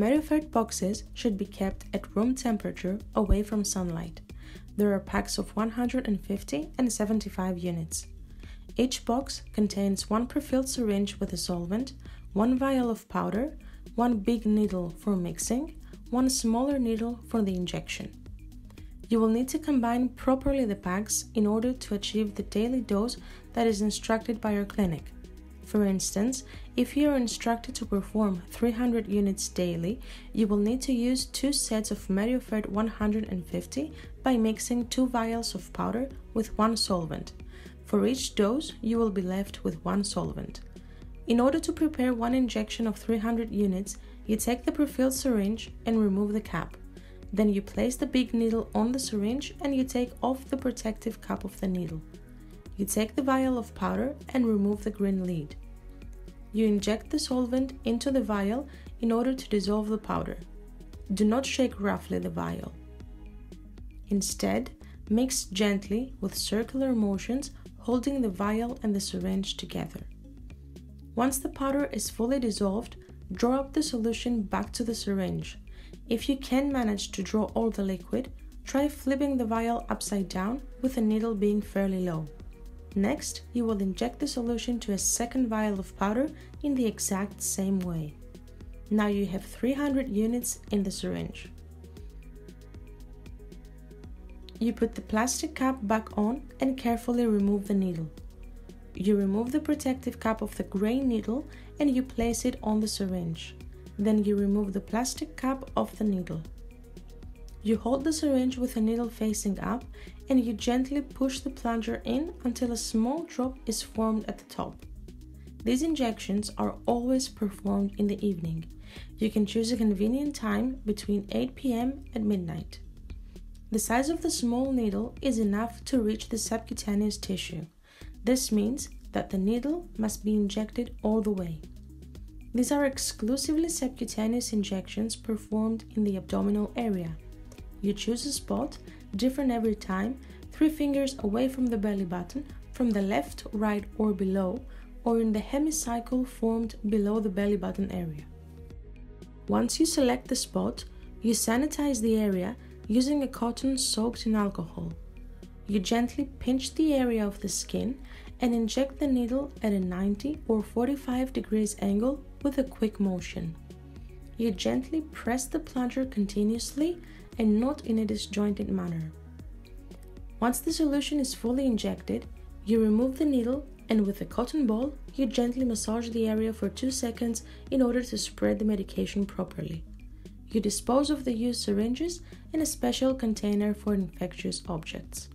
Meriofert boxes should be kept at room temperature away from sunlight. There are packs of 150 and 75 units. Each box contains one prefilled syringe with a solvent, one vial of powder, one big needle for mixing, one smaller needle for the injection. You will need to combine properly the packs in order to achieve the daily dose that is instructed by your clinic. For instance, if you are instructed to perform 300 units daily, you will need to use 2 sets of Meriofert 150 by mixing 2 vials of powder with 1 solvent. For each dose, you will be left with 1 solvent. In order to prepare 1 injection of 300 units, you take the prefilled syringe and remove the cap. Then you place the big needle on the syringe and you take off the protective cap of the needle. You take the vial of powder and remove the green lid. You inject the solvent into the vial in order to dissolve the powder. Do not shake roughly the vial. Instead, mix gently with circular motions, holding the vial and the syringe together. Once the powder is fully dissolved, draw up the solution back to the syringe. If you can manage to draw all the liquid, try flipping the vial upside down with the needle being fairly low. Next, you will inject the solution to a second vial of powder in the exact same way. Now you have 300 units in the syringe. You put the plastic cap back on and carefully remove the needle. You remove the protective cap of the grey needle and you place it on the syringe. Then you remove the plastic cap of the needle. You hold the syringe with the needle facing up and you gently push the plunger in until a small drop is formed at the top. These injections are always performed in the evening. You can choose a convenient time between 8 p.m. and midnight. The size of the small needle is enough to reach the subcutaneous tissue. This means that the needle must be injected all the way. These are exclusively subcutaneous injections performed in the abdominal area. You choose a spot, different every time, 3 fingers away from the belly button, from the left, right or below, or in the hemicycle formed below the belly button area. Once you select the spot, you sanitize the area using a cotton soaked in alcohol. You gently pinch the area of the skin and inject the needle at a 90 or 45 degrees angle with a quick motion. You gently press the plunger continuously and not in a disjointed manner. Once the solution is fully injected, you remove the needle and with a cotton ball, you gently massage the area for 2 seconds in order to spread the medication properly. You dispose of the used syringes in a special container for infectious objects.